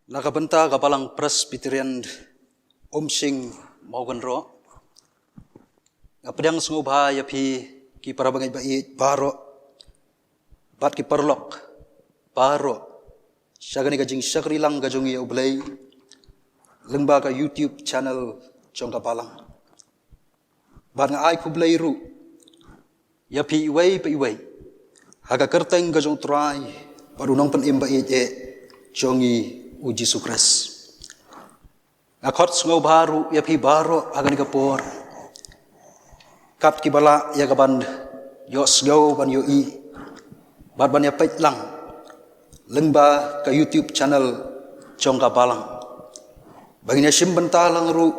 Nakabenta kapalang Presbyterian Umsing Mauganro. Ngapadang sungubha yapi ki parabangay bait baro. Bat ki parlok baro. Syagani kajing syakri lang kajong iya ublay. Lengba ka YouTube channel jong kapalang. Bat nga ay kublay ru. Yapi iway pa iway. Haga kerteng kajong try. Parunong pan imbait jongi uji sukres. Ngakot sungaw baru yapi baro hagan kapor. Kat kibala yagaban yos gaw ban yo i. Bat ban yapait lang. Lengba ka YouTube channel jong kapalang. Baginya simbenta lang ru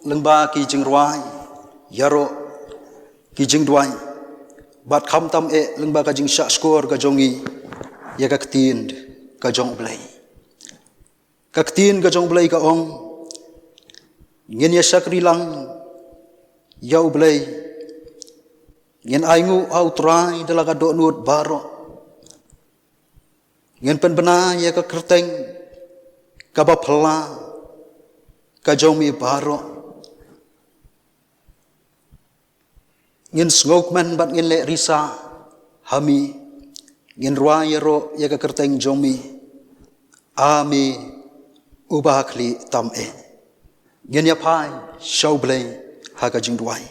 lengba ki jing ruai yaro ki jing duai. Bat kham tam lengba ka jing syak skor ka jongi ya ka ktind ka jong blay. Ka ktin ka jong blay ka ong ngin ya syakri lang ya blay ngin aingu au try dalaga do nuot baro ngin pen bena ya ka kerteng ka bapla ka jong mi baro ngin smoke man bat ngin le risa hami ngin ruayero ya ka kerteng jong mi ami ubahakli tam ngin ya pai show blay haga jing duai.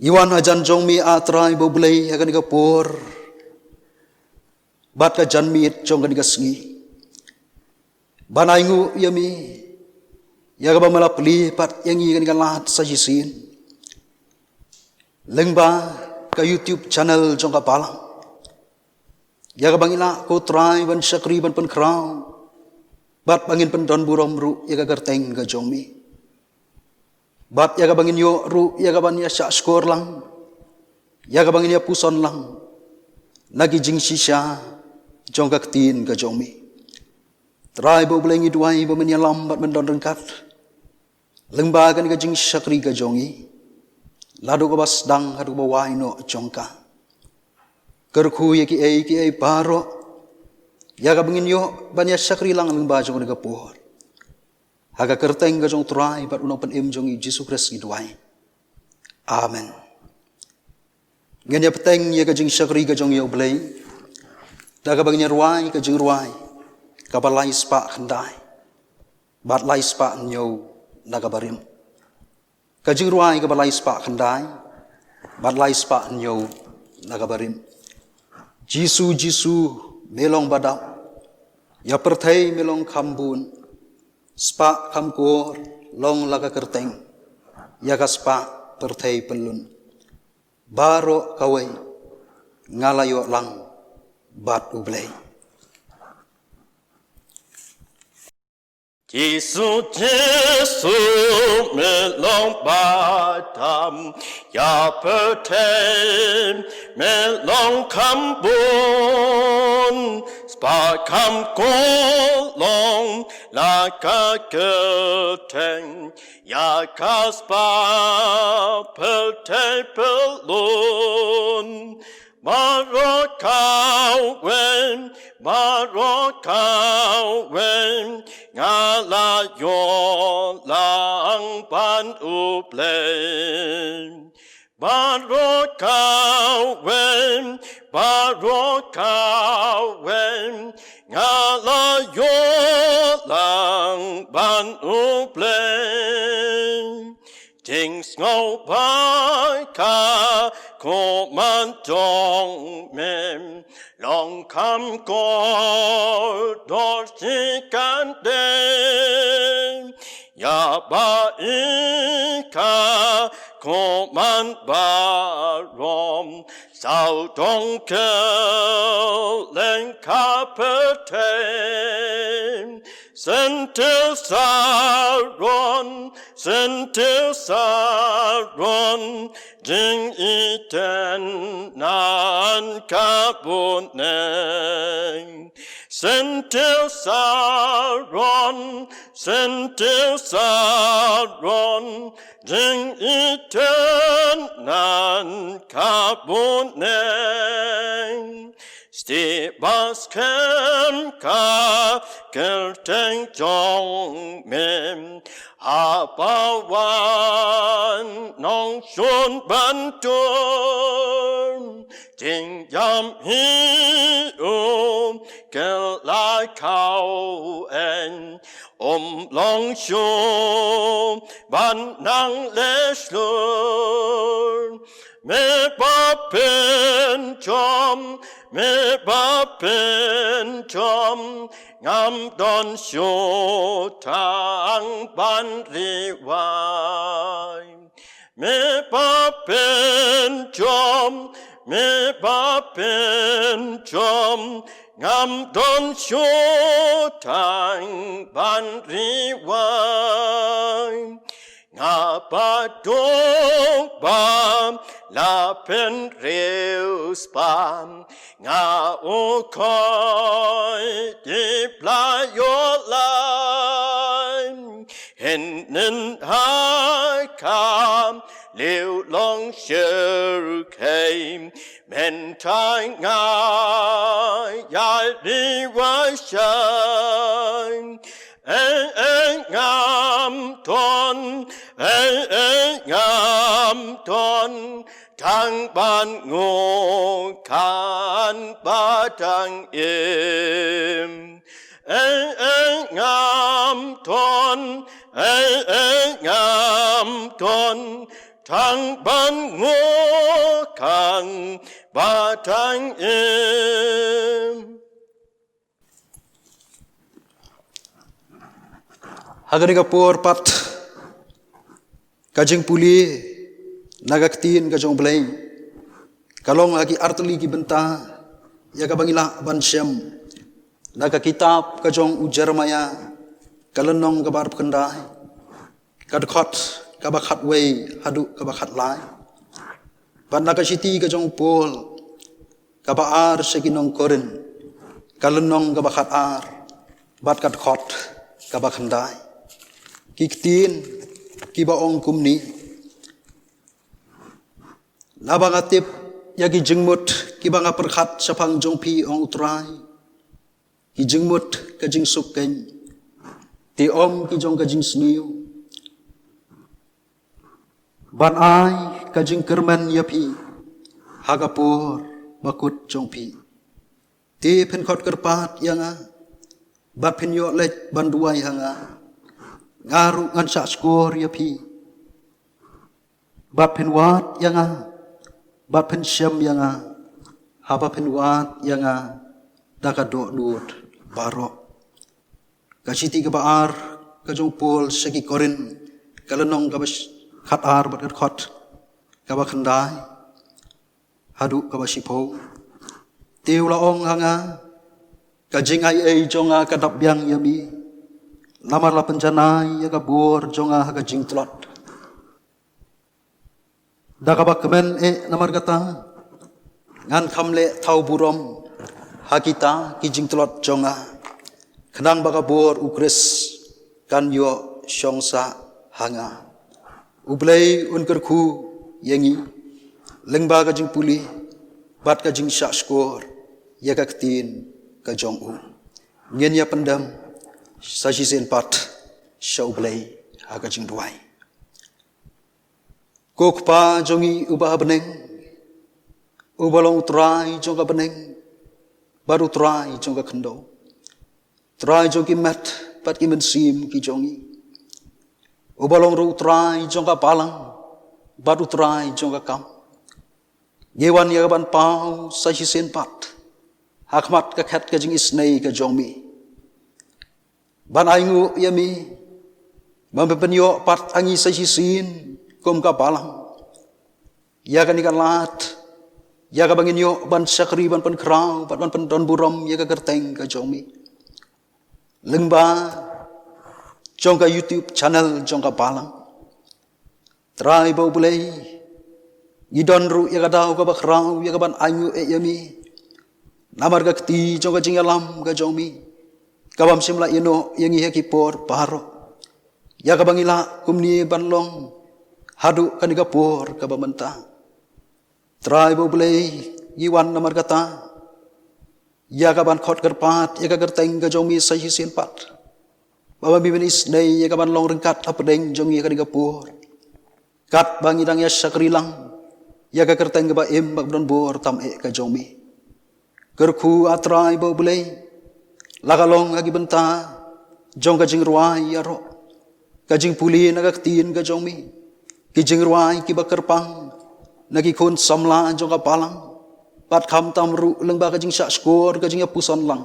Iwan ajan jong mi atrai bo blay haga ni kapur. Bat ka jan mi jong ka ni kasngi. Banaingu yami ya ka ba malapli pat yang i ka ni kalat sa jisin. Lengba ka YouTube channel jong kapalang. Ya kabangila ko try ban syakri ban pen kraw. Bat bangin pen don burom ru ya kerteng ka jongmi. Bat ya kabangin yo ru ya kaban ya syak skor lang. Ya kabangin ya puson lang. Nagi jing sisya jong ka ktin ka jongmi. Try bo blengi duai bo men ya lambat men don rengkat. Lengba kan ka jing syakri ka jongi. Ladu ka bas dang hadu ba waino jongka. Kerku ya ki ai baro ya ka bangin yo banya syakri lang lengba jong ka por haga kerteng ka jong try bat unong pen im jong Jesus Christ giduai amen ngen ya peteng ya ka jing syakri ka jong yo blay da ka bangin ruai ka jing ruai ka balai spa khandai bat lai spa nyo naga barim ka jing ruai ka balai spa khandai bat lai spa nyo naga barim Jisu melong badam ya perthai melong khambun spa khamkor long laga kerteng ya ka spa perthai pelun baro kawai ngalayo lang bat ublay Jisu melong badam ya perthai melong khambun spa khamkolong laka kerteng ya ka spa perthai pelun Marokawen ngalayo lang ban ublay Marokawen ngalayo lang ban ublay Things ngô bài ca cô man dong mem long kham có đo chỉ can đêm ya ba i ca cô man ba rom sao trong kêu lên khắp thế Sentil saron, jing iten nan kabuneng. Sentil saron, jing iten nan kabuneng. Stibas kem ka kerteng jong mem apawan nong shun bantur ting yam hi kel lai kau en long shun ban nang le slur me ba pen chom me ba pen chom ngam don shu tang ban ri wai me ba pen chom me ba pen chom ngam don shu tang ban ri wai ngapa dong bam la pen reus bam nga o koi di pla yo lai hen nen hai kam liu long sher came men tai nga ya di wa shine ngam ton ngam ton thang ban ngô khan ba thang im ngam ton thang ban ngô khan ba thang im. Hagani kapur pat kajing puli nagaktin kajong blay kalong agi artuli ki benta ya kabangila bansyam nagakitab kajong ujarmaya kalenong kabar kendai kadkhot kabakhat way hadu kabakhat lai ban nakasiti kajong pol kabaar seginong korin kalenong kabakhat ar bat kadkhot kabakhandai kiktin kibaong kumni nabangatip yagi jengmut kibanga perkhat sapang jongpi ong utrai ki jengmut kajing sukkeng ti om ki jong kajing sniu ban ai kajing kerman yapi hagapur bakut jongpi ti penkhot kerpat yanga bat penyo lek banduai hanga ngaru ngan sak skor yapi bat penwat yanga bat pen syam yanga haba penwat yanga dakadok nut barok kasiti kebaar kajong pol segi korin kalenong kabas khatar bat khot kabakhandai hadu kabasipo tiula ong hanga kajing ai jonga kadap yang yami lamar la penjanai ya kabur jonga kajing tlot dakabak kemen namar kata ngan khamle thau burom hakita kijing tlot jonga kenang bakabur ukres kan yo syongsa hanga ublei unkerku yengi lengba kajing puli bat kajing syak skor ya kaktin kajong u ngien ya pendam saji sen pat syau blei kajing duai kokpa jongi ubah beneng ubalong trai jonga beneng baru trai jonga kendo trai jongi mat pat ki mensim ki jongi ubalong ru trai jonga palang baru trai jonga kam yewan ya ban pau saji sen pat hakmat ka khat ka jing isnei ka jongmi ban aingu yami mampenyo pat angi saji sin kom ka palang ya kan ikan lat ya ka bangin yo ban sakri ban pen krau ban pen don burom ya ka gerteng ka jongmi lengba jong ka YouTube channel jong ka palang trai bau bulei gidon ru ya ka dau ka bakrau ya ka ban anyu yami namar ka kti jong ka jingalam ka jongmi kabam simla ino yang iha kipor paro ya ka bangila kumni banlong hadu kaniga por kabamenta trai bo blei yiwan namar kata ya ka ban khot gerpat ya ka gerteng ka jong mi sa hisin pat baba mi benis nei ya ka ban long rengkat apdeng jong ya ka diga pur kat bangi dang ya sakrilang ya ka gerteng ba em bak don bor tam e ka jong mi gerku atrai bo bulei lagalong agi benta jong ka jing ruai ya ro ka jing puli na ka tin ka jong mi ki jing ruai ki bakar pang nagi kun samla jong ka palang pat kham tam ru leng ba ka jing sa skor ka jing puson lang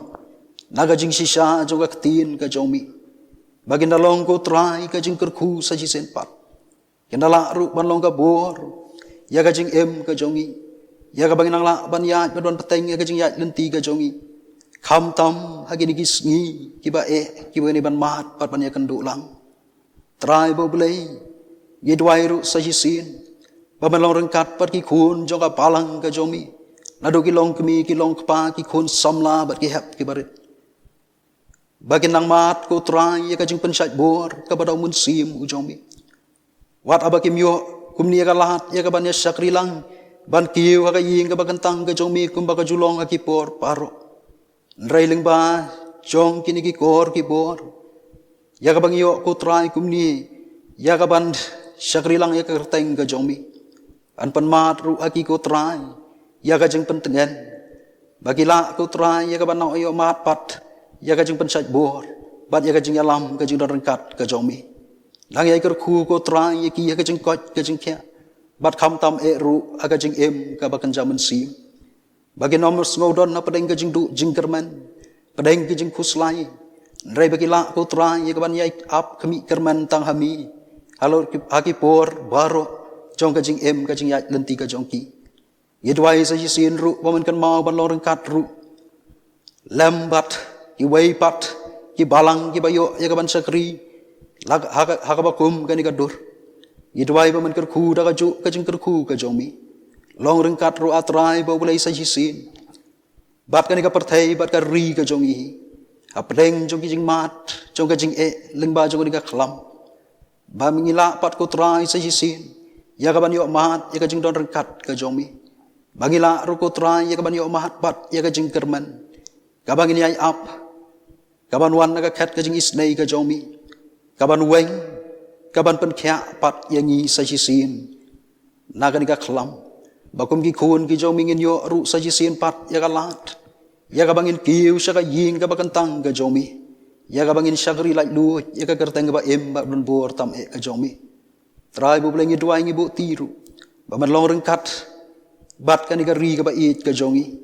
naga jing sisa jong ka tin ka jong mi bagin dalong ko trai ka jing kerku sa jisen pat kendala ru ban long ka bor ya ka jing em ka jong mi ya ka bagin la ban ya ban peteng ya ka jing ya lenti ka jong mi kham tam hagi ni gisngi ki ba e ki ba ni ban mat pat ban ya kendu lang trai bo blei ye dwai ru sa jisin ba ban long rengkat pat ki kun jong ka palang ka jong mi nado ki long kemi ki long kpa ki kun samla bat ki hap ki barit bagin nang mat ko trai ya ka jing pensat bor ka badaw mun sim u jong mi wat aba kim yo kumni ka lahat ya ka ban ya sakri lang ban kiu ka ying ka bagantang ka jong mi kum ba ka julong ka ki por paro nrailing ba jong kini ki kor ki bor ya ka bang yo ko trai kumni ya ka ban sakri lang ya ka kerteng ka jong mi an pan mat ru aki ko trai ya ka jing pentengen bagila ko trai ya ka ban no yo mat pat ya ka jing pensat bor bat ya ka jing alam ka jing don rengkat ka jong mi lang ya ka khu ko trai ya ki ya ka jing kot ka jing kya bat kham tam e ru aga jing em ka ba kan jaman sim bagi nomor ngodon na padeng ka jing du jing kerman padeng ka jing khuslai nrai bagila ko trai ya ka ban ya ap kami kerman tang hami halo aki por baro jong ka jing em ka jing ya lenti ka jong ki yedwai sa jisin ru waman kan mau ban loreng kat ru lambat ki wei pat ki balang ki bayo ya ka ban sakri lag hakabakum kan ikadur yedwai waman kan khu da ka ju ka jing ku ka jong mi long reng kat ru atrai ba bulai sa jisin bat kan ika perthai bat ka ri ka jong i apdeng jong ki jing mat jong ka jing e leng ba jong ka khlam ba mingila pat ko trai sa jisin ya ka ban yo mat ya ka jing don reng kat ka jong mi bagila ruko trai ya kaban yo mahat pat ya ka jing kerman kabang ini ay ap kaban wan naga khat ka jing isnei ka jomi kaban weng kaban pen kya pat ya ngi sa jisin naga ni ka khlam bakum ki khun ki jomi ngin yo ru sa jisin pat ya ka lat ya kabang in kiu sa ka ying ka bakantang ka jomi ya kabang in shagri lai lu ya ka kerteng ba em ba don bor tam e ka jomi trai bu bleng dua ngi bu tiru ba man long rengkat bat kan ika ri ka ba it ka jongi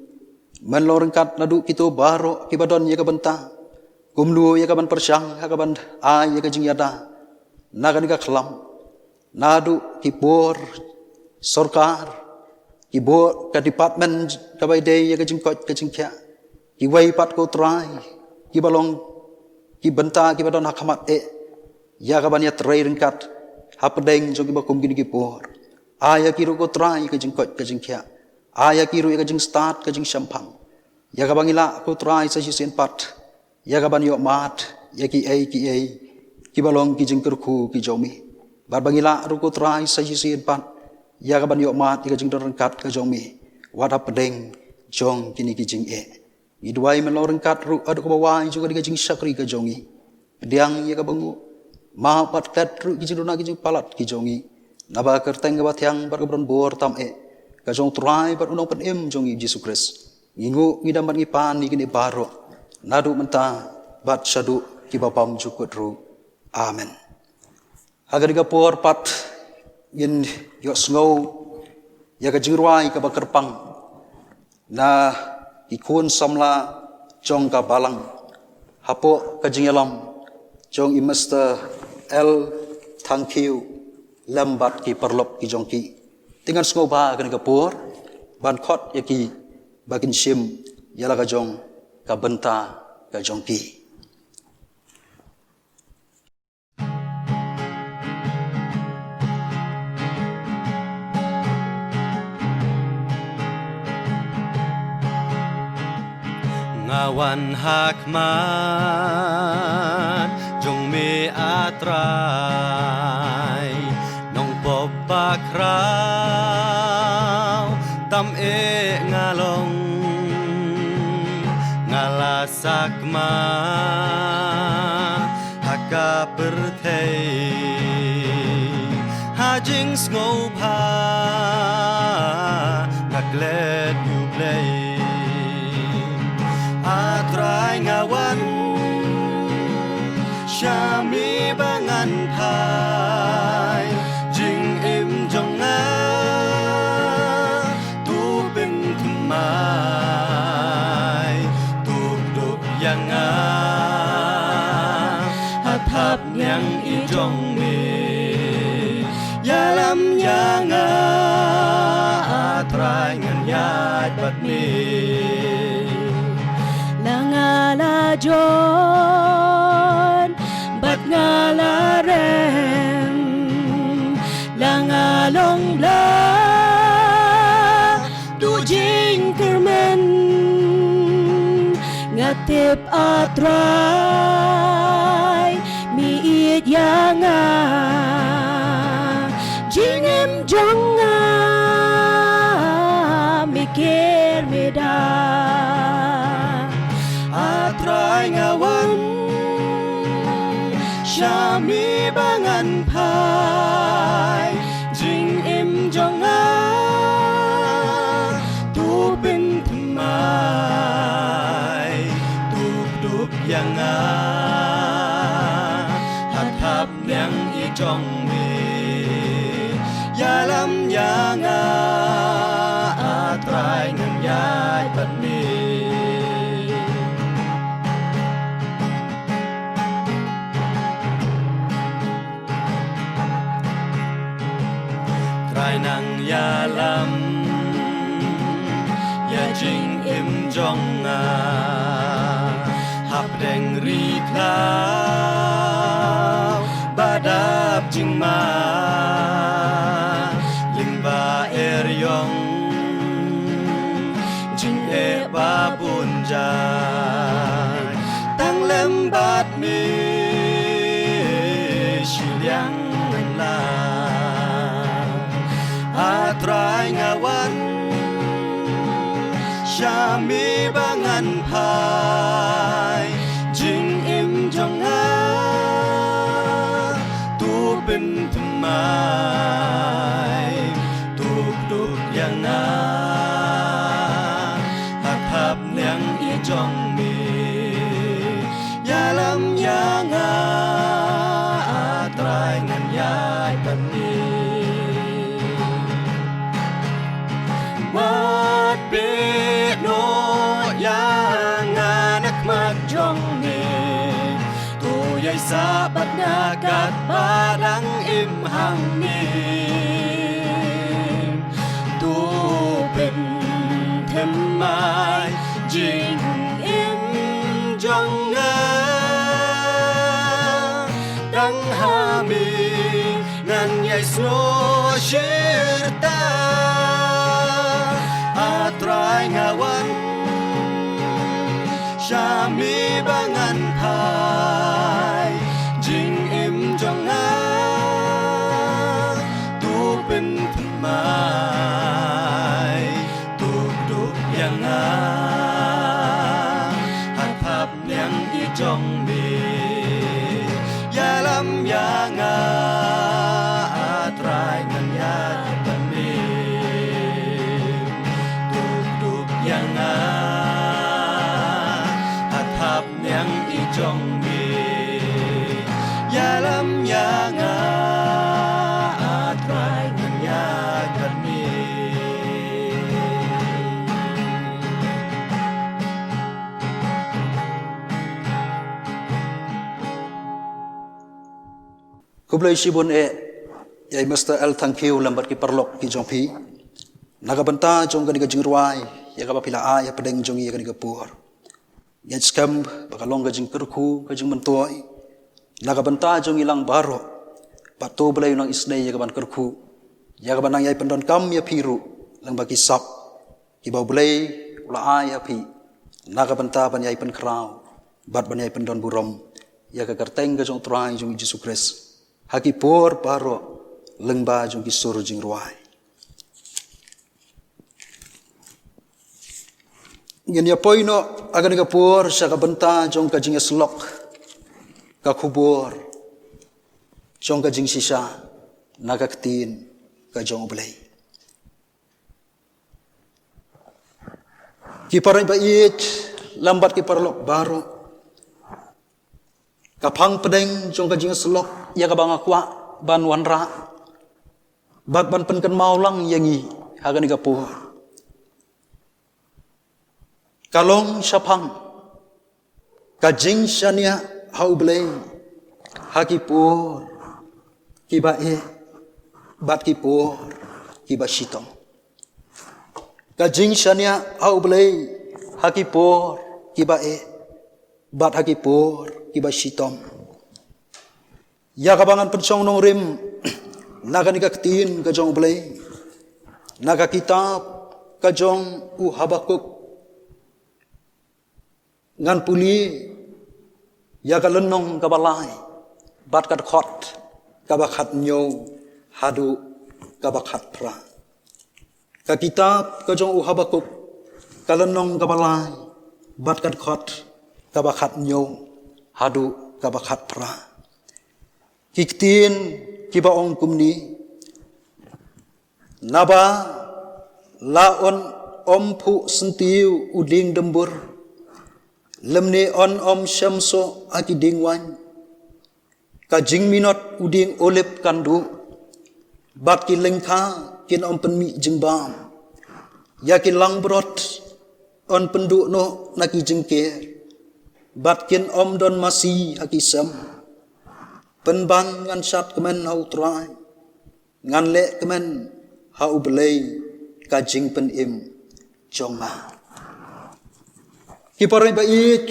man lo rengkat nadu kito baro ki badon ya ka benta kumlu ya ka ban persyang ha ka ban ai ya ka jing yada na kan ika khlam nadu ki bor sarkar ki bor ka department ka bai de ya ka jing kot ka jing kya ki wai pat ko trai ki balong ki benta ki badon hakamat e ya ka ban ya trai rengkat ha pedeng jongi ba kum gini ki bor aya kiru ko trai ka jing kot ka jing kya aya kiru ka jing start ka jing sampang ya ka bangila ko trai sa jisin pat ya ka ban yo mat ya ki ai ki balong ki jing kerku ki jomi bar bangila ru ko trai sa jisin pat ya ka ban yo mat ka jing don rengkat ka jomi wada pedeng jong kini ki jing e idwai men lo rengkat ru adu ko bawai juga di ka jing sakri ka jongi diang ya ka bangu ma pat kat ru ki jing dona ki jing palat ki jongi naba kerteng ga batyang bar kabron bor tam e ka jong trai bar unong pen em jong Yesus Kristus ngingu ngidam ban ngipan ni kini baro nadu menta bat syadu ki bapam jukut ru amen agar ga por pat yin yo sngau ya ka jingruai ka bakerpang na ikun samla jong ka balang hapo ka jingelam jong imasta el thank you lambat ki perlop ki jongki tingan skoba kan kapur ban khot ya ki bakin sim yala ka jong ka benta ka jongki ngawan hakmat jong me atrai nong pop bakrau tam e ngalong ngala sakma haka perthei hajing sngau pha ngaklet yu play atrai ngawan Shami bangan phai jing im jong nga tu bin thmai tu dup yang nga hathap nyang I jong mi ya lam ya nga atrai ngan yat bat mi langala jon bat ngala rem langalong bla tu jing kermen ngatip atrai mi it yanga jing em jonga mikir meda atrai ngawan Shami bangan phai jing im jong a tu bin thmai tu dup yang a hathap nyang I jong mi ya lam yang a atrai ngan yai pat mi nang ya lam ya jing im jong a hap deng ri klau badap jing ma ling ba er yong jing e ba bun jai tang lem bat mi shiliang la atrai ngawan Shami bangan phai jing im jong a tu bin thmai tu dup yang a hathap nyang I jong mi ya lam yang a atrai ngan yai pan mi Wat be no yang anak mak jong ni tu yai sabat ngakat barang im hang ni tu bin thêm mai jing im jong nga dang ha mi ngan yai sno shirta atrai ngawan Shami bangan phai jing im jong a tu bin thmai tu dup yang a hathap nyang I jong mi ya lam yang a atrai ngan yat pan mi yang a hathap nyang I jong mi ya lam yang a atrai ngan yat pan mi Kublai sibun yai Mr. L thank you lambat ki perlok ki jong pi nagabanta jong ka jing ruai ya ka pila a ya pedeng jong ya ka pur ya skam bakalong ka jing kerku ka jing mentoi nagabanta jong ilang baro patu belai nang isnei ya ka ban kerku ya ka banang yai pendon kam ya piru lang bagi sap ki bau belai ula a ya pi nagabanta ban yai pen krau bat ban yai pendon burom ya ka kerteng ka jong trai jong Jesus Christ haki por paro lengba jong ki sur jing ruai Ngin ya poino agan kapur sa kabenta jong kajing slok kakubur jong kajing sisa nagaktin kajong oblay. Kiparay bait lambat kiparlok baro kapang pedeng jong kajing slok ya kabang akwa ban wanra bat ban penken maulang yangi agan kapur. Kalong syapang kajing syania haublay hakipur kibae bat kipur kibasitong kajing syania haublay hakipur kibae bat hakipur kibasitong ya kabangan pensong nong rim naga nikaktin kajong blay naga kitab kajong Habakuk ngan puli ya kalenong kabalai bat kat khot kabakat nyo hadu kabakat pra ka kitab kajong Habakuk kalenong kabalai bat kat khot kabakat nyo hadu kabakat pra kiktin kibaong kumni naba laon ompu sentiu uding dembur lemne on om syamso aki dingwan kajing minot uding olip kandu bat ki lengka kin om penmi jengbam yakin lang brot on penduk no naki jengker bat kin om don masi aki sam penbang ngan sat kemen hau trai ngan le kemen hau belay kajing pen im jonga kiparay bait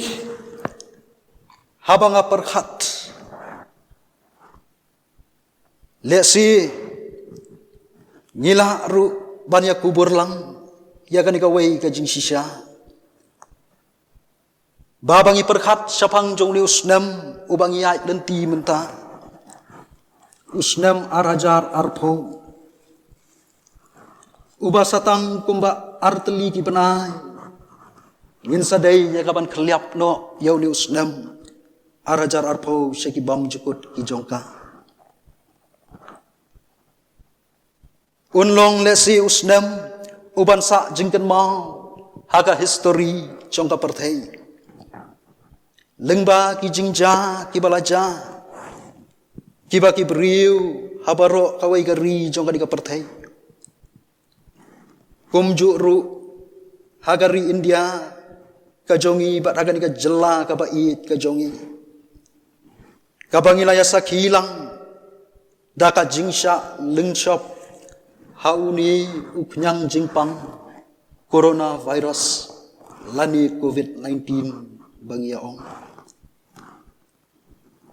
habang perkhat lesi ngila ru banyak kubur lang ya kan ikaway kajing sisya babangi perkhat syapang jong ni usnam ubangi ay lenti menta usnam arajar arpo ubasatang kumba arteli ki penai ngin sadai ya kaban keliap no yau ni usnam arajar arpo syaki bam jukut ki jongka unlong lesi usnam uban sa jingken mau haga history jongka perthai lengba ki jingja ki balaja kiba ki briu habaro kawai gari jongka di perthai kumju ru hagari India kajongi bat agan ka jela ka bait kajongi kabangi laya sakilang daka jingsha lengshop hauni uknyang jingpang coronavirus lani covid-19 bangi yaong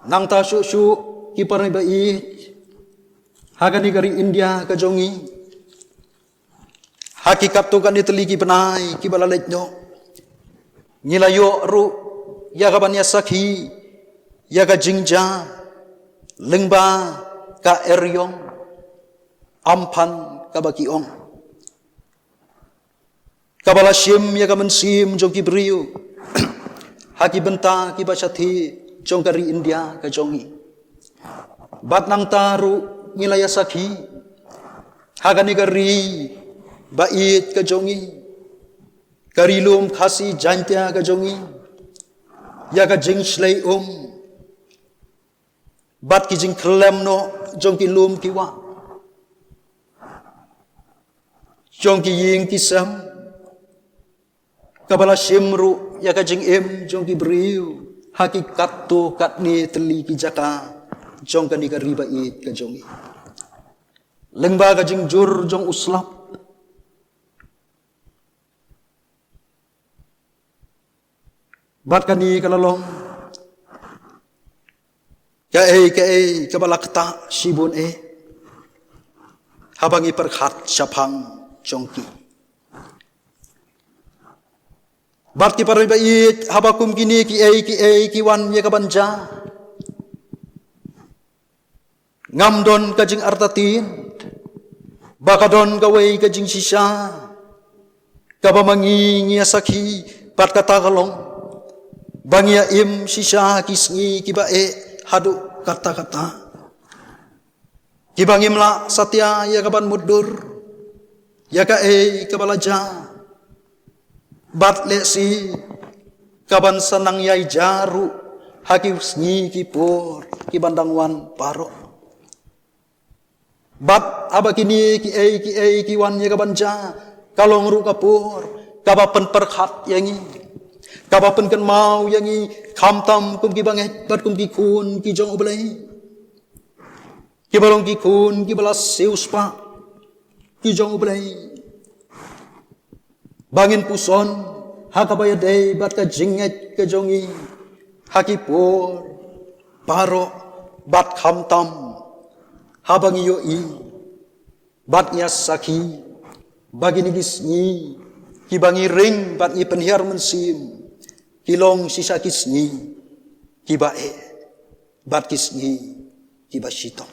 nang ta syu kiparay bait hagani gari India kajongi hakikat tu kan diteliki penai kibalalait nyo ngilayo ru ya kaban ya sakhi ya ka jingja lengba ka eryong ampan ka bakiong kabala sim ya ka mensim jong ki briu haki benta ki basathi jong kari India ka jongi bat nang taru ngilaya sakhi hagani kari bait ka jongi karilum khasi jantia ka jongi ya ka jing slay bat ki jing klem no jong ki lum ki wa jong ki ying ki sam kabala simru ya ka jing jong ki briu hakikat tu kat ni teli ki jaka jong ka ni ka ribait ka jongi lengba ka jing jur jong uslap bat kani kalalong kae kabalakta sibun habangi perkhat syapang jongki bat ki paray bait habakum kini ki wan ye kabanja ngamdon kajing artatin bakadon kawai kajing sisa kabamangi ngia sakhi pat kata kalong bangia im sisa kisngi kibae hadu kata-kata kibangim la satya ya kaban mudur ya kae kabalaja bat lesi kaban sanang yai jaru haki sngi kipur kibandangwan paro bat abakini ki wan ya kaban ja kalong ru kapur kabapen perkhat yangi kabapen kan mau yangi khamtam kum ki banget bat kum ki kun ki jong ublai ki balong ki kun ki balas seus pa ki jong ublai bangin puson hakabaya dei bat ka jinget ke jongi hakipur paro bat khamtam habang iyo i bat nya sakhi bagi ni gisni kibangi ring bat ni penhiar mensim kilong sisa kisni kibae bat kisni kibashitong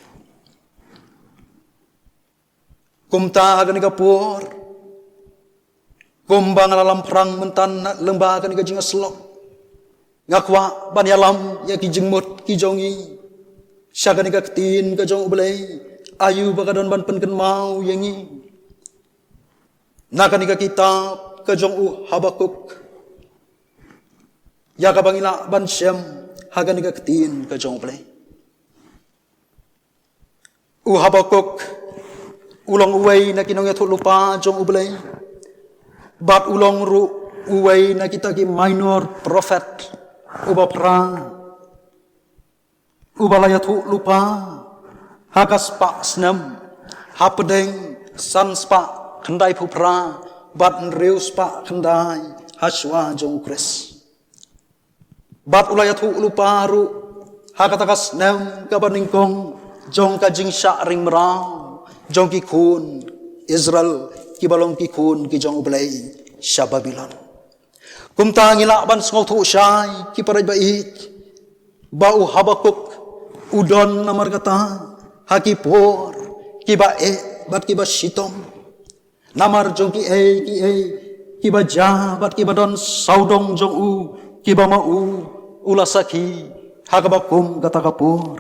kumta hagan kapur kumbang alam perang mentan lembaga ni kajing aslok ngakwa ban yalam ya kijengmut kijongi syaga ni kaktin kajong ublay ayu bakadon ban penken mau yangi naka ni kitab kajong Habakuk ya kabangila ban syam haga ni kaktin kajong ublay Habakuk ulong uway na kinong yato lupa jong ublay bat ulong ru uway na kita ki minor prophet uba pra uba layatu lupa hakas pa snam hapedeng sans pa kendai pupra bat nreus pa kendai haswa jong kres bat ulayatu lupa ru hakatakas nam kabaningkong jong kajing sya ring merau jong ki kun Israel kibalong ki kun ki jong ublay sya Babylon kumta ngila ban sngau thu syai ki paray bait bau Habakuk udon namar kata hakipor ki bae bat ki basitom namar jong ki ki baja bat ki badon saudong jong ki ba mau ulasaki hakabakum kata kapur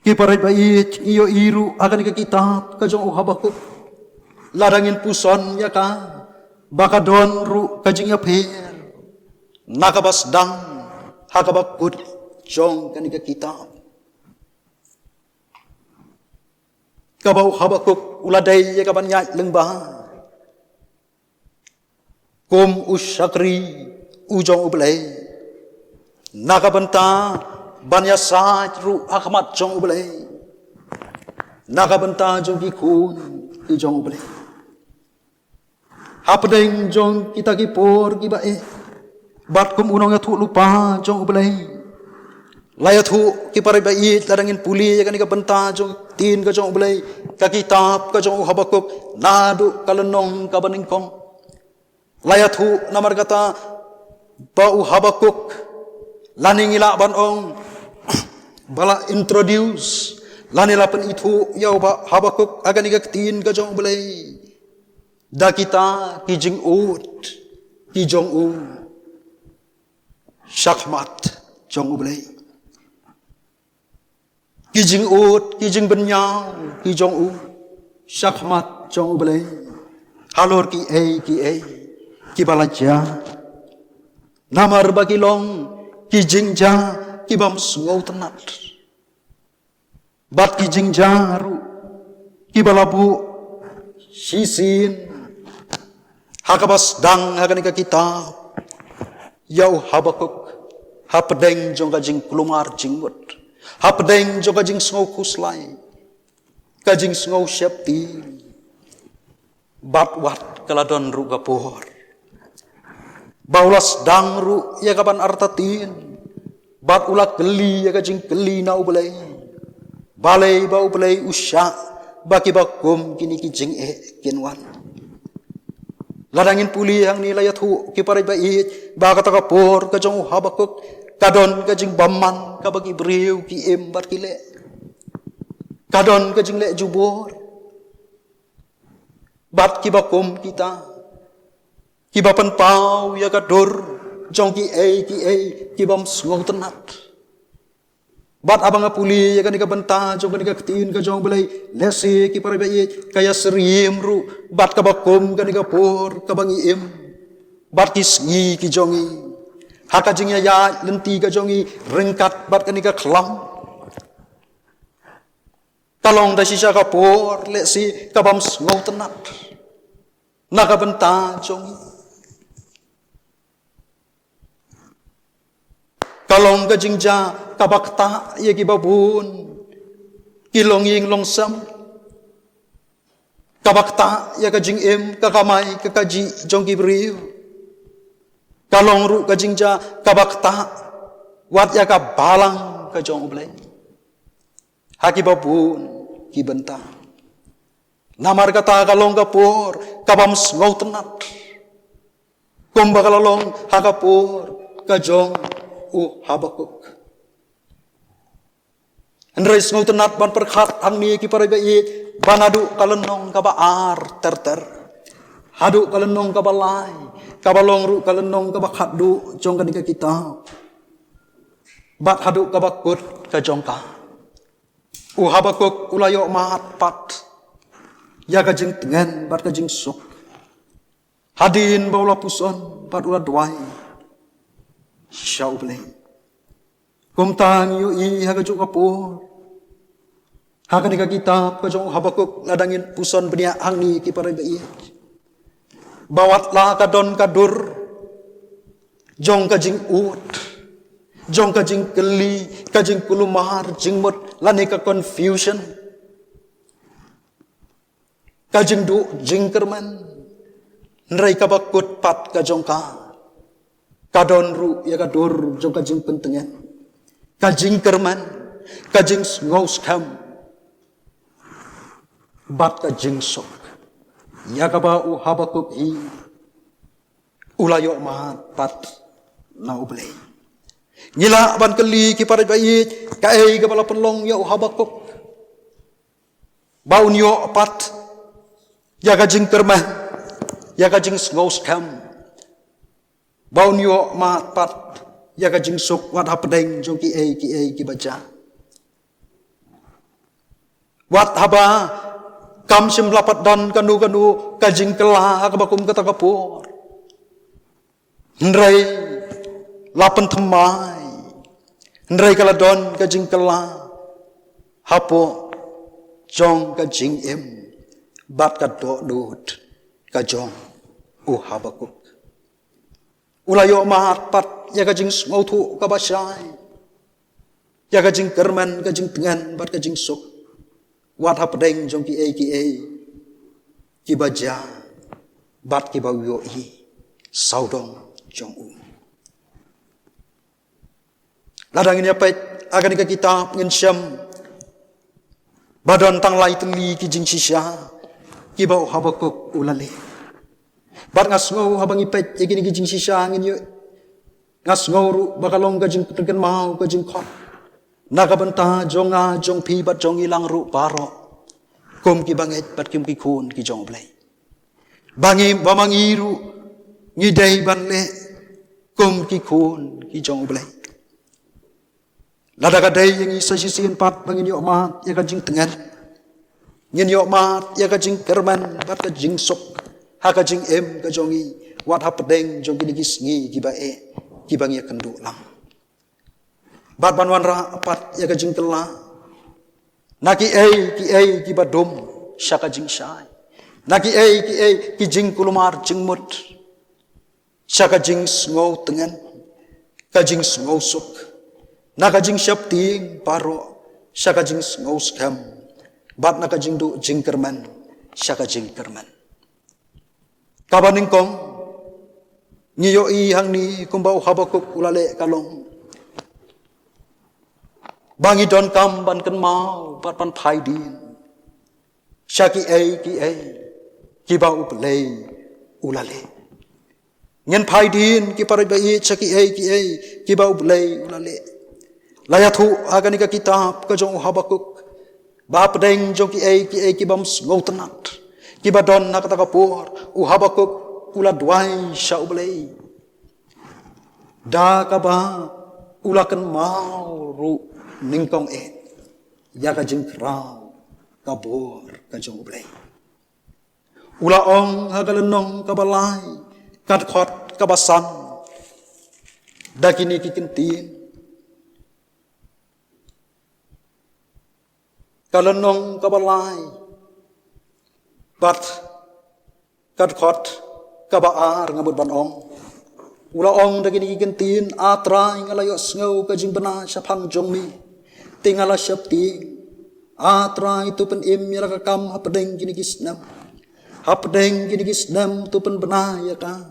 ki paray bait iyo iru akan ka kitab ka jong Habakuk ladangin puson ya ka baka don ru kajing ya per nakabas dang hakabakut jong kan ka kitab kabau Habakuk uladai ya kaban nya lengba kum usyakri ujong ublay nakabenta banya sajru akmat jong ublay nakabenta jong kikun jong ublay hapdeng jong kita kipor kibae bat kum unong yatu lupa jong ublay layatu kipare bait ladangin puli ya kan kabenta jong tin ka jong ublay ka kitab ka jong Habakuk nadu kalenong kabaningkong layatu namar kata bau Habakuk laning ila banong bala introduce lanila pen itu yaw ba Habakuk agan igaktin ka jong ublay da kita kijing ut kijong u syakmat jong ublay kijing ut kijing benyaw kijong u syakmat jong ublay halor ki ki balaja namar bagilong kijing ja kibam sungau tenat bat kijing jaru kibalabu sisin hakabas dang hagan ka kitab yau Habakuk hapedeng jong kajing kulumar jingwet hapedeng jong kajing sungau kuslay kajing sungau syapti bat wat kaladon ru gapur baulas dang ru ya kaban artatin bat ulak geli ya kajing geli na ublay balay ba ublay usya baki bakum kini kijing kinwan ladangin puli yang nilai tu kiparay bait ba kata kapor kajong Habakuk kadon kajing baman kabagi briu ki embat kile kadon kajing le jubor Bat kibakum kita. Kibapan pau ya kadur. Jong ki kibam ngau tenat. Bat abang apuli ya kan ika benta jong kan ika ketin ka jong belai lesi ki pare bai kaya serim ru bat kabakum kan ika por kabang im. Bat kisngi ki jongi. Haka jingya ya lenti ka jongi rengkat bat kan ika kelam. Kalong da sisa ka por lesi kabam ngau tenat. Naka benta jongi. Kalong ka jingja kabakta ya kibabun. Kilong ying longsam. Kabakta ya ka jingim kakamay kakaji jong kibriu. Kalong ru ka jingja kabakta wat ya ka balang ka jong ublay. Hakibabun kibenta. Namar kata kalong kapur kabam ngau tenat. Kumba kalalong hakapur kajong Habakuk. Andres ngau tenat ban perkhat hang ni ki parai bai banadu kalenong kabaar ter. Hadu kalenong kabalai kabalong ru kalenong kabakhat jong kanika kita. Bat hadu kabakut ka jongka. Habakuk ulayo mahat pat. Ya kajing tengen bat kajing sok. Hadin baula puson bat ula duai. Syau belai. Kum tang yu i haga juk kapur. Haga nika kitab ka jong Habakuk ladangin puson benia hang ni ki parai bai. Bawatlah kadon kadur. Jong kajing ut. Jong kajing keli, kajing kulumar, jingmut lanika confusion. Kajing du jingkerman. Nrai kabakut pat ka jong ka. Kadon ru ya kadur jong kajing pentengan. Kajing kerman, kajing ngaus kam. Bat kajing sok. Ya kabau Habakuk hi. Ulayo mahat pat na ublay. Ngila ban keli ki parai bai kai kepala penlong ya Habakuk. Baun yo pat ya kajing kerman, ya kajing ngaus kam. Baun yo mahat pat ya kajing sok wat hapedeng jong ki baca. Wat haba kam sim lapat dan kanu kajing kelah kabakum kata kapur. Ndrai lapan temai. Ndrai kaladon kajing kelah hapo jong kajing im bat kadok dut kajong Habakuk. Ulayo mahat pat ya kajing ngau thu kabasai. Ya kajing kerman kajing tengan bat kajing sok. Wat hapedeng jong ki baja bat ki bawiyo i saudong jong ladang ini apa akan ika kitab ngin syam badon tang lai tengli ki jing sisya ki bau Habakuk ulale. Bat ngas ngau habang ipet ya gini ki jing sisya ngin yo ngas ngau ru bakalong kajing tegen mau kajing khot. Naga benta jonga jong pi bat jong ilang ru paro. Kum ki banget bat kim ki kun ki jong blai. Bangi bamangiru ngidai ban le kum ki kun ki jong blai. Lada kadai yang isa sisin pat bangin yo mat ya kajing tengan. Ngin yo mat ya kajing kerman bat kajing sok. Ha kajing em kajongi wat hapedeng jong kini kisngi ki bae ki bangi kendu lang. Bat banwan ra apat ya kajing kelah. Naki ki badum syaka jing syai. Naki ki jing kulumar jing mut. Syaka jing ngau tengan. Kajing ngau suk. Naka jing syap ting paro. Syaka jing ngau skam. Bat naka jing du jing kerman. Syaka jing kerman. Kabaning kong. Ngiyo i hang ni kumbau Habakuk ulale kalong. Bangi don kam ban kan mau bat pan phai din. Syaki ki bau play ulale. Ngen phai din ki parai bai syaki ki bau play ulale. Layathu agani ka kitab ka jong Habakuk. Ba pedeng jong ki bam ngau tenat. kibadon na katakapur, Habakuk ula duay siya ublay. Da ka ba ulakan mau ru ningkong ya ka jing kraw kabur ka jong ublay. Ulaong hagalanong kabalay katkot kabasan da kini kikintin kalanong kabalay bat katkot kabaar ngabut banong ulaong da kini kikintin atray ngalayos ngaw ka jing bana siya pang jong mi tingala siya ting atray tu pen im yara kakam hapadeng kini kisnam hapdeng kini kisnam tu pen benaya ka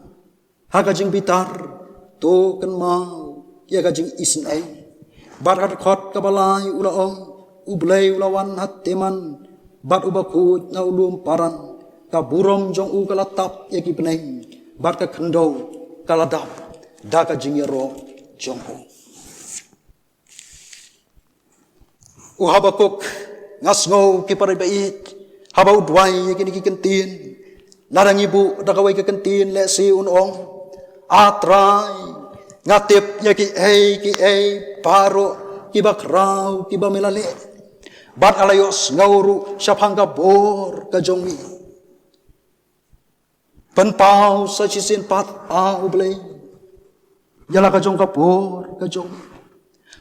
hakajing bitar tu kan mau ya kajing isen ai barat khot kabalai ulaong ublay ulawan hatiman bat ubakut na ulum paran ka burom jong u kalatap ya ki peneng bat ka kendo kaladap da kajing yaro jong u Habakuk ngasngo ki paribait habau duai ya kini kikentin larang ibu da kawai kikentin le si unong atrai ngatip ya ki paro ki bakrau ki bamelale bat alayos ngauru syapang kabor ka jongmi penpau sa sisin pat ublay yala ka jong kabor ka jongmi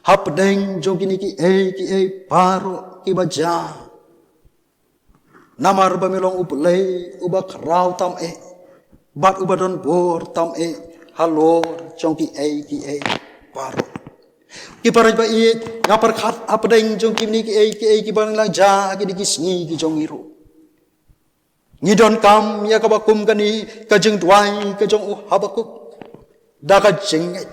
hapdeng jong kini ki paro ki baja namar bamilong ublay ubak raw tam bat ubadon bor tam halor jong ki paro ki paraj ba ngapar khat apdeng jong ki ni ki bang lang ja ki kisni ki jong iru ngidon kam ya kabakum kani ka jeng duai ka jong Habakuk da ka jenget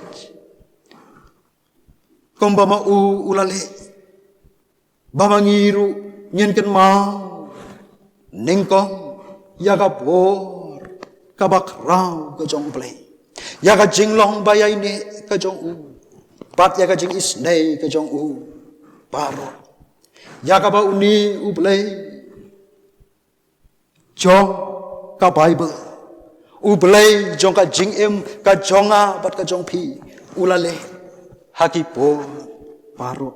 kombama ulale bamangiru nyen ken mau ningkong yaga bor kabakraw ka jong play yaga jinglong bayay ni ka jong pat yaga jing isnay ka jong paro yaga ba uni play jong ka Bible play jong ka jing ka jonga bat ka jong pi ulale hakipo paro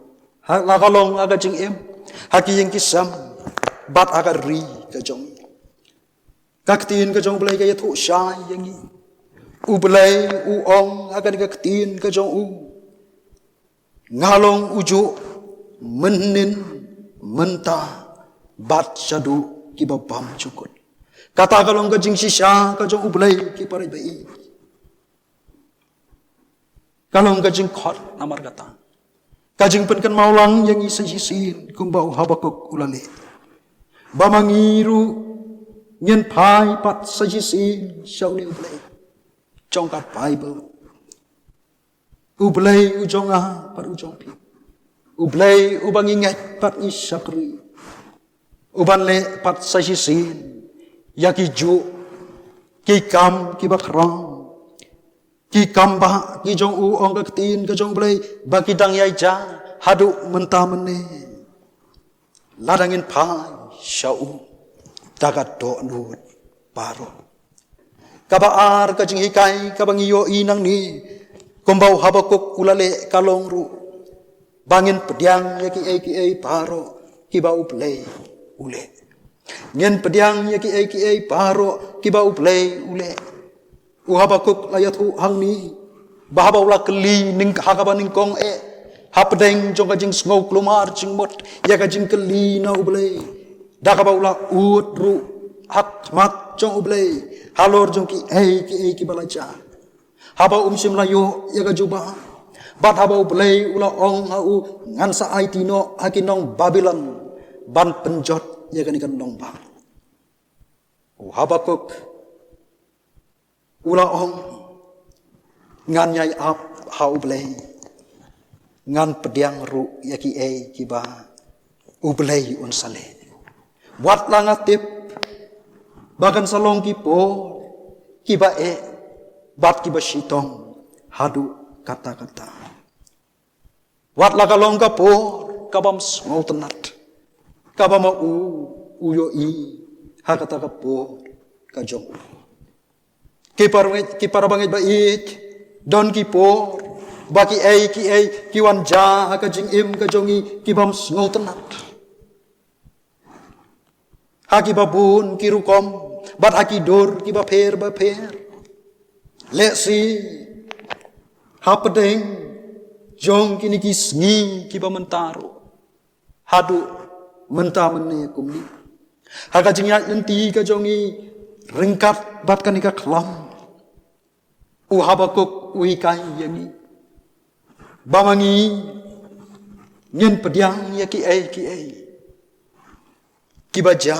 lakalong aga jing haki yang kisam bat aga ri ka jong kaktin ka jong blay kaya thu shay yangi ublay uong aga ni kaktin ka jong ngalong uju menin menta bat syadu kibabam cukut kata kalong ka jing sisya ka jong ublay kiparay bai kalong ka jing khot namar kata kajing penkan maulang yang isisin kumbau Habakuk ulale bamangiru nyen pai pat sajisin syau ni ublay jong ka Bible ublay ujong pat ujong pi ublay ubang ingat pat isakri uban le pat sajisin yaki ju ki kam ki bakrang ki kamba ki jong ong kaktin ka jong blay baki dang yai ja hadu menta mene ladangin pai syau dagat do nut paro kabaar ka jing hikai kabang iyo inang ni kumbau Habakuk ulale kalong ru bangin pediang yaki paro ki bau play ule nyen pediang yaki paro ki bau play ule Habakuk layat hang ni bahaba ula keli ning hakaba ning kong hapdeng jong kajing ngau klumar jing mot ya kajing keli na ublay dakaba ula ut ru hak mat jong ublay halor jong ki balaja haba sim layo ya kajuba bat haba ublay ula ong hau ngansa aitino hakinong Babylon ban penjot ya kanikan nong ba Habakuk ula ong ngan nyai ap hau blay ngan pediang ru yaki kiba ublay unsale wat langatip bagan salong kipo kiba bat kiba sitong hadu kata-kata wat lakalong kapor kabam smau tenat kabama uyo hakata kapo kajong. Kipara bangit bait don kipo baki ki wanja hakajing im kajongi kibam sngotenat. Haki babun kirukom bat haki dur ki baper lesi hapedeng jong kini kisngi ki bamentaro hadu menta mene kumni hakajing yak lenti kajongi ringkat bat kanika klam Habakuk uhikai yangi bamangi nyen pediang ya ki kibaja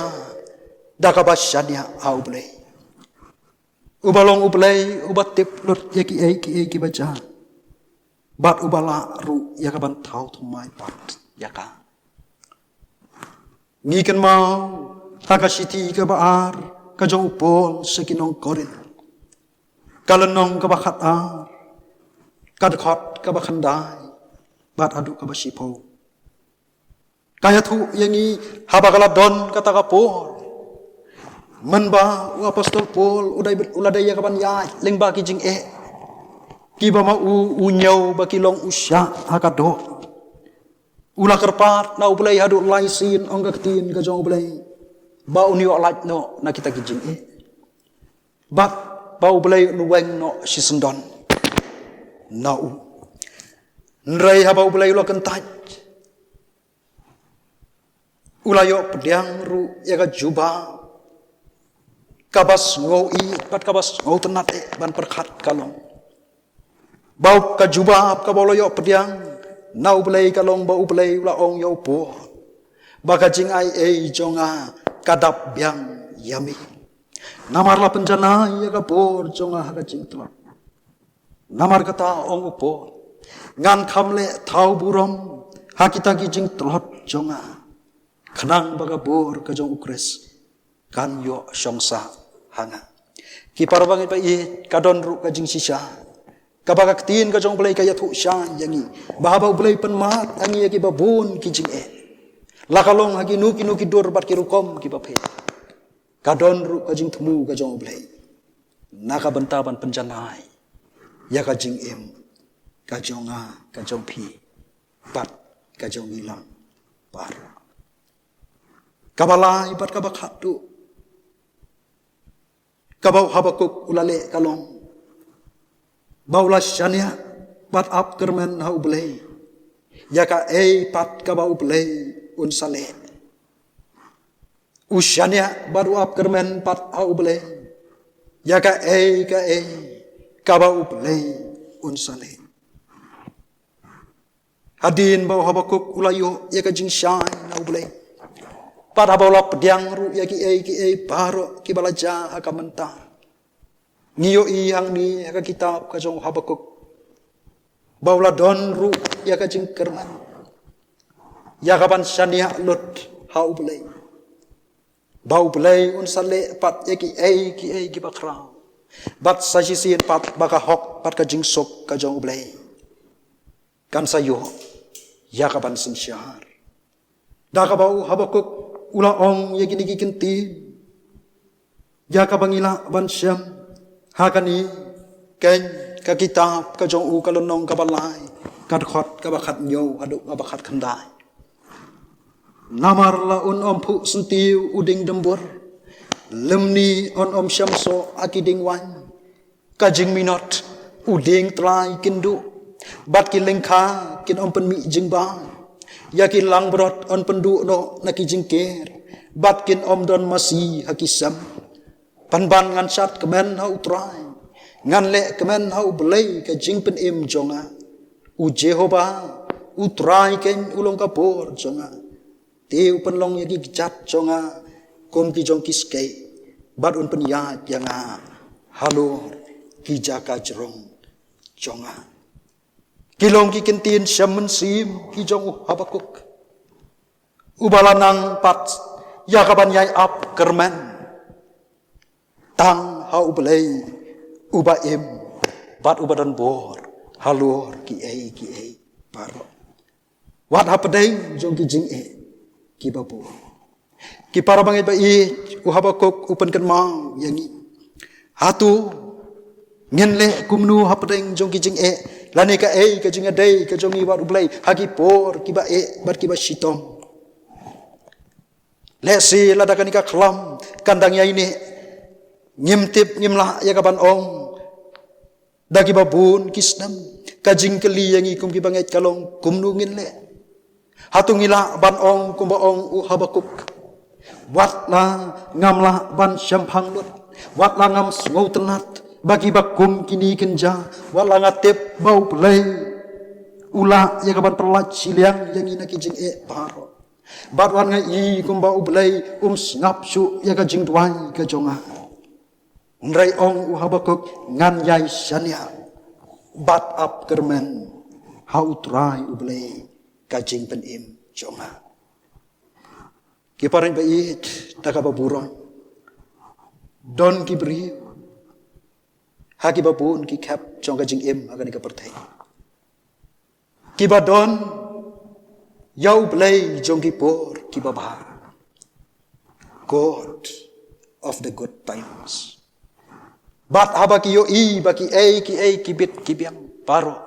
dakabashania auble ubalong ublei ubatip lut ya ki kibaja bat ubala ru ya kaban tau tumai pat ya ka ngiken mau hakasiti ka baar kajong upol sekinong korin kalenong kabakat ar kadkhot kabakhandai bat adu kabasipo kaya thu yangi habakala don kata kapor menba u apostol Paul uladai kaban ya lengba ki jing kiba ma u nyau baki long usya hakado ula kerpat na ublai hadu laisin ongaktin ka jong ublai ba uni olat no na kita ki jing bat ba ublai nuweng no sisendon na u nrai haba ublai lo kentaj ulayo pediang ru ya ka juba kabas ngoi pat kabas ngau tenat ban perkhat kalong bau ka juba ka boloyo pediang nau belai kalong bau belai ula ong yo po baka jing ai jonga kadap biang yami namarla penjana ya ka por jonga ka jing tla namar kata ong upo ngan khamle thau burom hakita ki jing tlot jonga kenang baga bor kajong ukres kan yo syongsa hanga ki parbangi pa kadon ru kajing sisa kabaga ktin kajong belai kaya thu sha yangi bahaba belai penmat angi ki babun ki jing lakalong hagi nuki dor bat ki rukom ki bape kadon ru kajing temu kajong belai naka bentaban penjanai ya kajing kajonga kajong pi bat kajong ilang par kabalai bat kabakhat tu kabau Habakuk ulale kalong baulah syania bat ap kermen hau belai yaka pat kabau belai unsale usyania baru ap kermen pat hau belai yaka kabau belai unsale hadin bau Habakuk ulayo yaka jing syai hau belai pada bola pediang ru ya ki baro ki balaja akamenta ngiyo yang ni ka kitab ka jong Habakuk baula don ru ya ka jing kerman ya kaban syania lut hau belai bau belai un sale pat ya ki bakra bat sajisin pat baka hok pat ka jing sok ka jong belai kan sayo ya kaban sinsyar da ka bau Habakuk ula ong ya gini kenti ya ka bangila ban syam hakani ken ka kitab ka jong u kalonong ka balai ka khot ka bakhat nyo adu ka bakhat khandai namar la un om phu sentiu uding dembur lemni on om syamso akiding wan ka jing minot uding trai kindu bat ki lengkha kin om pen mi jing bang yakin lang berot on pendu no naki jingker batkin om don masih hakisam panban ngan sat kemen hau trai ngan le kemen hau belai ke jing pen im jonga u Jehova u trai ken ulong kapor jonga teu penlong yaki gijat jonga kon ki jong kiskei bat un pen ya janga halo kijaka jerong jonga kilong ki kentin syamen sim ki jong Habakuk ubalanang pat ya kaban yai ap kermen tang hau belai ubaim bat ubadan bor halur ki baro wat hapadeng jong ki jing ki babu Ki para bangit ba Habakuk upan kan mau yangi. Hatu ngenle kumnu hapdeng jong ki jing lani ka ka jing adai ka jong i wat ublai hagi por ki ba bat ki ba shitong. Lesi ladakan ka klam kandang ya ini ngimtip ngimlah ya kaban ong dagi babun kisnam kajing keli yang ikum ki bangai kalong kumnu ngenle hatu ngila ban ong kumba ong Habakuk watlah ngamlah ban syampang lut watlah ngam ngau tenat bagi bakum kini kenja watlah ngatip bau pelai ulah ya kaban perlat siliang yang ina kijing paro batwan ngai kum bau pelai ngap su ya kajing tuai ka jonga unrai ong Habakuk ngan yai syania bat up kermen hau trai ublai kajing penim jonga kiparin bait takaba burong don kibri haki babun ki kap jong kajing agan ka pertai kibadon yau blai jong kipor kibaba God of the good times bat habaki yo baki kibit kibiang paro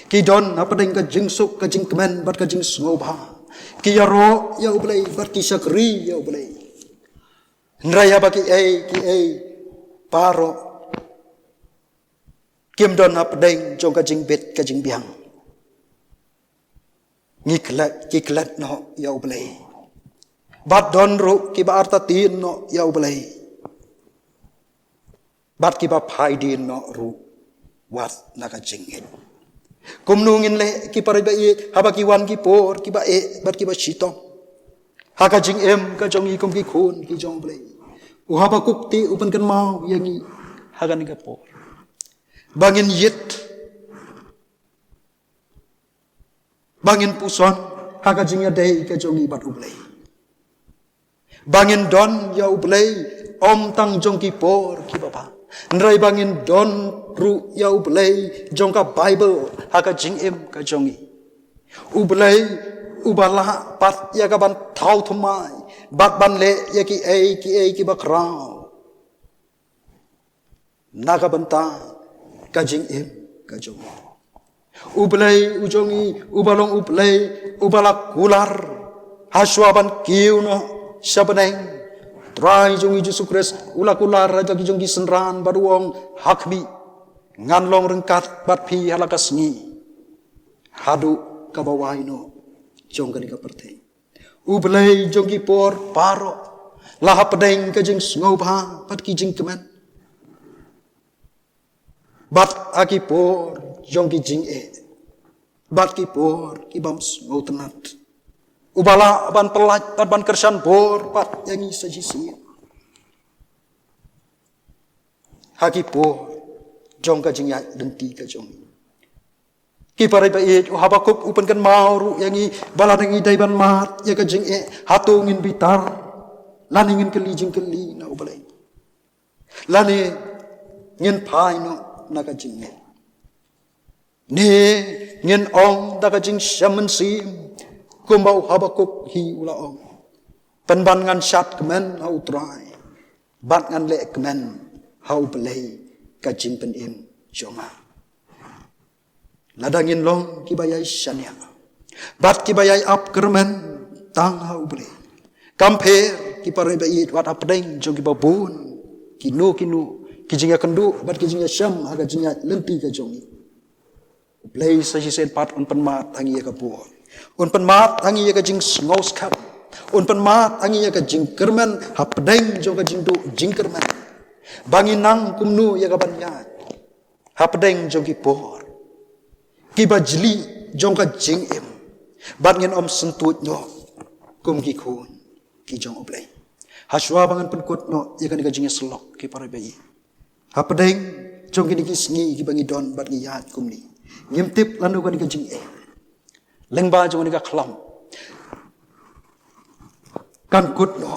kidon apa deng kajing suk kajing kemen bat kajing sngoba kiyaro ya ublay bat kisakri ya ublay nraya baki paro kimdon apdeng jong kajing bet kajing biang ngiklat no ya ublay bat don ru kiba artatin no ya ublay bat kiba paidin no ru wat nakajingin kumnungin le kiparibai habaki wan kipor kiba bat kiba shitong hakajing ka jong ikum ki khun ki jong blai Habakuk ti upan kan mau yangi hagan ka por bangin bangin puson hakajing dei ka jong bat ublai bangin don ya ublai om tang jong ki por ki baba nrai bangin don ru ya ublai jong ka Bible hakajing ka jongi ublai ubala pat ya ka ban thau thumai bat ban le ya ki bakrao naga banta kajing ka jongi ublai ujongi ubalong ublai ubala kular haswaban kiuno sabaneng trai jongi Yesus Kristus ula kular raja ki jongi senran baduong hakbi nganlong rengkat bat pi halakasngi hadu kabawaino jongkan ka perteng ublai jongi por paro laha pedeng kajing sngoba pat ki jing kemen bat aki por jongki jing bat ki por ki bam sngo tenat ubala ban pelat ban kersan bor pat yangi sajisi haki por jong ka jing ya denti ka jong ki parai bai Habakuk upan kan mau yangi bala nang idai ban mat ya ka jing hatu ngin bitar lani ngin keli jing keli na ubalai lani ngin pai no na ka jing ne ngin ong da ka jing shaman sim kumbau Habakuk hi ula ong penban ngan syat kemen hau trai bat ngan le kemen hau belai ka jing penim jonga ladangin long kibayai syania bat kibayai ap kermen tang hau belai kamper kiparai bai wat apdeng jong kibabun kinu kijinga kendu bat kijinga syam aga jinga lenti ka jongi belai sajisen pat un penmat hangi ka puon un penmat hangi ka jing ngos kap un penmat hangi ka jing kermen hapdeng jong ka jing du jing kermen banginang kumnu ya ka banyat hapdeng jong kipor kibajli jong ka jing bat ngin om sentut nyo kum ki khun ki jong oblai haswa bangan penkut no ya kan ka jing selok ki para bayi hapdeng jong ki sngi ki bangi don bat ngi yat kum ni ngimtip lanu kan ka jing lengba jong ni ka khlam kan kut no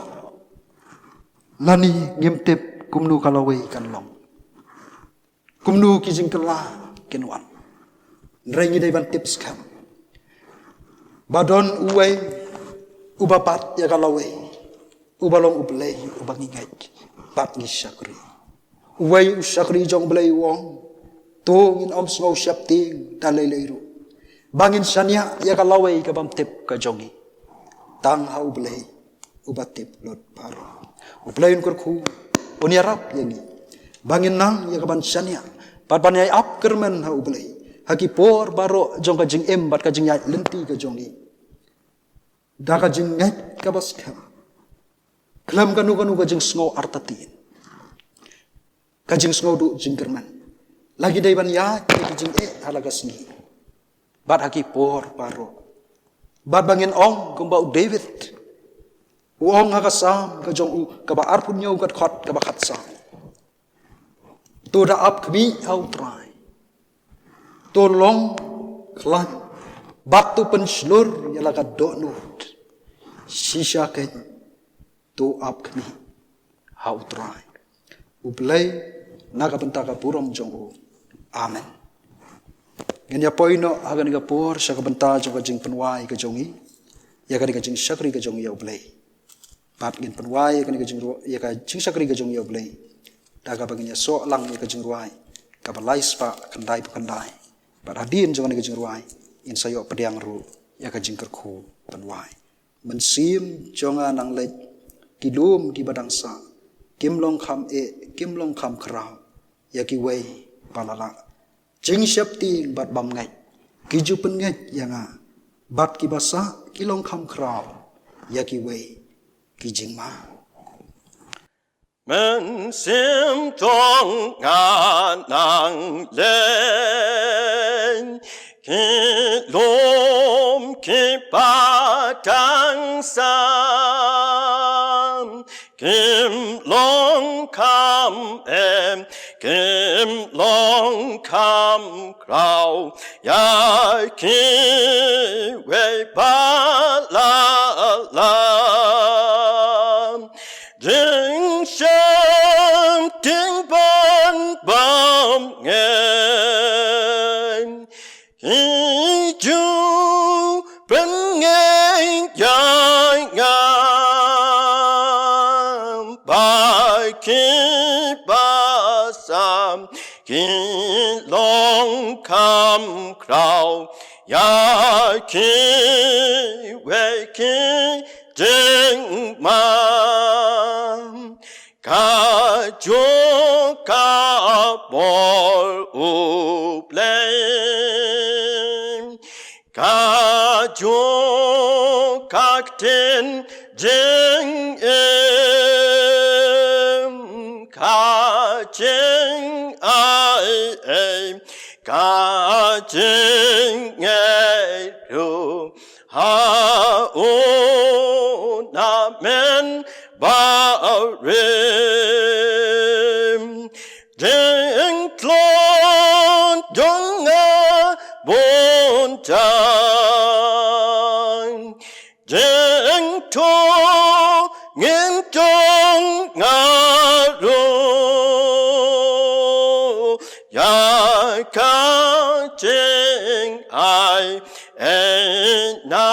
lani ngimtip kumnu kalawai kan long kumnu ki jing kala kenwan nrengi dai ban tips kam badon uwei ubapat ya kalawai ubalong ublay ubang ingay bat ngi syakri uway syakri jong blay wong tungin om snow syapting dalay layro bangin sanya ya kalaway kabam tip ka jongi tang ha ublay ubatip lot paro ublayin kurku uniarap yangi bangin nang ya kaban sanya pat banay ap kermen ha ublay hakipor baro jong ka jing em bat ka jing yai lenti ka jongi da ka jing ngai ka bas kam kelam kanu ka jing sngo artatin ka jing sngo du jing kerman lagi dai ban ya ka jing halaga sni bat hakipor baro bat bangin ong kumbau David uong hakasam ka jong u ka ba arpun nyo kat khot ka ba khat sam tu da ap kmi au trai tu long klan batu penslur yala ka do nut sisa ken tu ap kmi au trai ublay naga pentaka purom jong u amen ganya poino agan ga por sa ka benta jong ka jing penwai ka jongi ya ka jing sakri ka jong ya ublay pat gin penwai ka jing ya ka jing sakri ka jong ya ublay daga baginya so lang ya ka jing ruai ka balai spa kendai kendai pat hadin jong ka jing ruai in sayo pediang ru ya ka jing kerku penwai mensim jonga nang lek kilum di badang sa kimlong kham krau ya ki wei palala jing syapti bat bam ngai kiju pen ngai yanga bat ki basa kilong kham krau ya ki wei ki jing ma men sim tong ngang lên ki lom ki padang sam kim long kam em kim long kam krau ya ki wei ba la la ding sham ding ban bam ngen ki ju ben ngen yang ngam bai ki basam ki long kam krau ya ki wei ki ding ma ka jo ka bol u blame ka jo ka ten jing em ka jing ai em ka jing ai ru ha o na men ba rim ding klon dong a bon tan ding to ngin dong nga ro ya ka jing ai na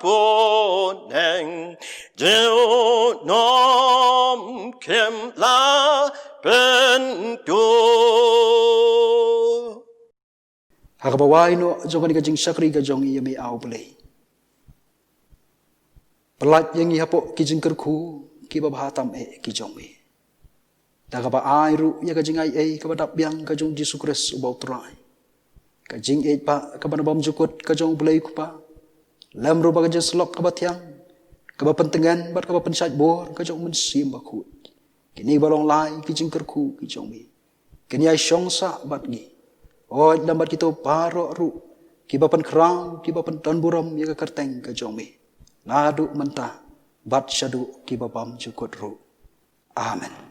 po neng Diu nom kim la ben du hakabawai no jong ka jing sakri ka jong ya mi au play pelat yang ihapo ki jing kerku ki babhatam ki jong mi daga ba ai ru ya ka jing ai ka badap biang ka jong Yesus Kristus ubau trai ka jing pa ka banabam jukut ka jong play ku pa lam ru ba ka jing slok ka bathyang ka ba pentengan bat ka ba pensat bor ka jong men sim ba khut kini balong lai ki jing kerku ki jong mi kini ai shong sa bat gi oi lambat kita paro ru ki ba pen krang ki ba pen ton buram ya ka kerteng ka jong mi ladu mentah bat syadu ki ba bam jukut ru amen